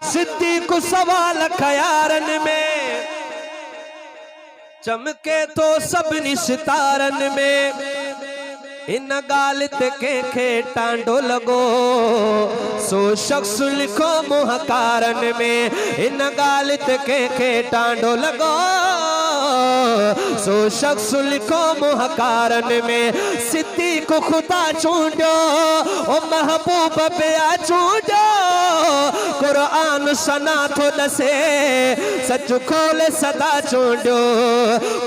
सिद्दीक सवाल खयारन में, चमके तो सभिनी सितारन में। इन गालित के टांडो लगो, सो शख्स लिखो मुहकारन में। इन गालित के टांडो लगो, सो शख्स लिखो मुहकारन में। सिद्दीक खुदा चूंडो, ओ महबूब पिया चूंडो। कुरान सना थो दसे, सच खोले सदा चूंडो।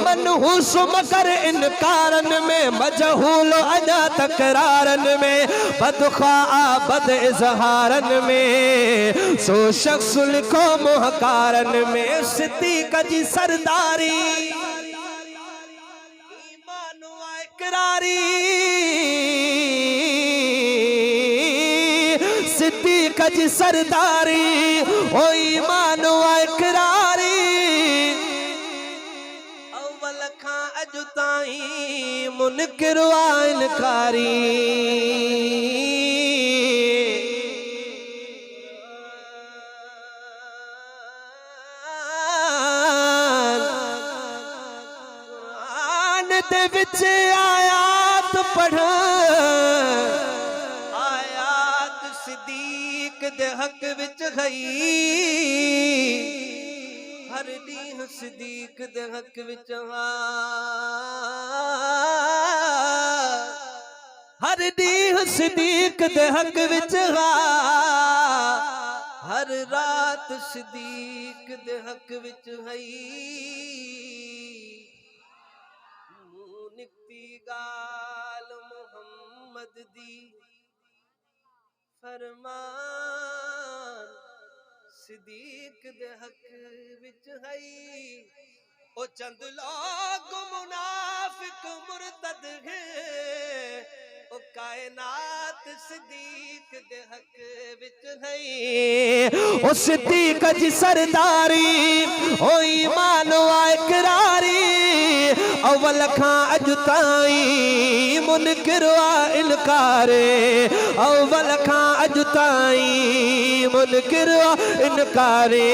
मनहूस मकर इनकारन में, मजहूल अजा तकरारन में। बदख्वा बद इजहारन में, सो शख्स लिखो मुहकारन में। सिद्दीक जी सरदारी, ईमान व इकरारी। सिद्दीक जी सरदारी, ओ ईमान व इकरारी। अव्वल खां अज ताईं मुनकिर व इनकारी। दे विच आयात पढ़, आयात सिद्दीक दे हक विच हई। हर ॾींहुं सिद्दीक दे हक विच हर ॾींहुं सिद्दीक दे हक विच हर रात सिद्दीक दे हक विच हई। निकती गाल मुहम्मद दी, फरमान सिद्दीक दे हक विच हई। ओ चंद लोग मुनाफिक मुर्तद हैं, ओ कायनात सिद्दीक दे हक विच हई। ओ सिद्दीक जी सरदारी, ओ ईमान व इकरारी। अव्वल खां अज ताईं मुनकिर व इनकारे। अव्वल खां अज ताईं मुनकिर व इनकारे।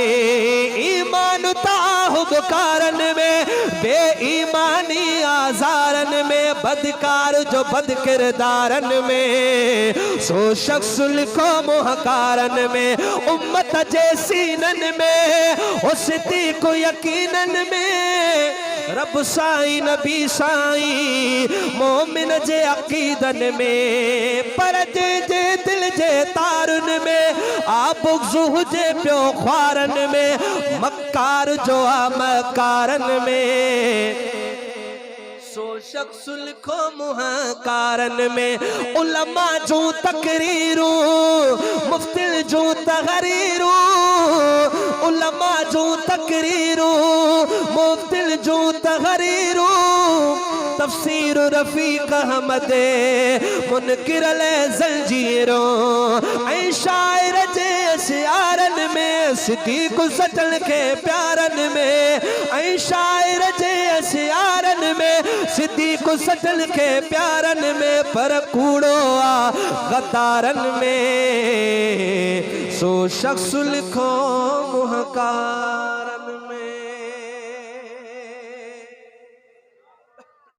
ईमान ताहुबकारन में, बेईमानी आजारन में। बदकार जो बद किरदारन में, सो शख्स लिखो मुहकारन में। उम्मत जे सीनन में, ओ सिद्दीक यकीनन में। रब साईं नबी साईं मोमिन जे अकीदन में। पर जे दिल जे तारुन में, आबुग़्ज़ हुजे पियो ख्वारन में। मक्कार जो आ मकारन में, सो शख्स लिखो मुहकारन में। उलमा जो तकरीरू, मुफ्तिल जो तहरीरू। उलमा जो तकरीरू, मुफ्तिल जो तहरीरू। तफसीर रफीक अहमद मुनकिर ले जंजीरों। ऐं शायर जे अशियारन में, सिद्दीक सटल के प्यारन में। ऐं शायर जे अशियारन में, सिद्दीक सटल के प्यारन में। पर कूड़ो आ गद्दारन में, सो शख्स लिखो मुहकार।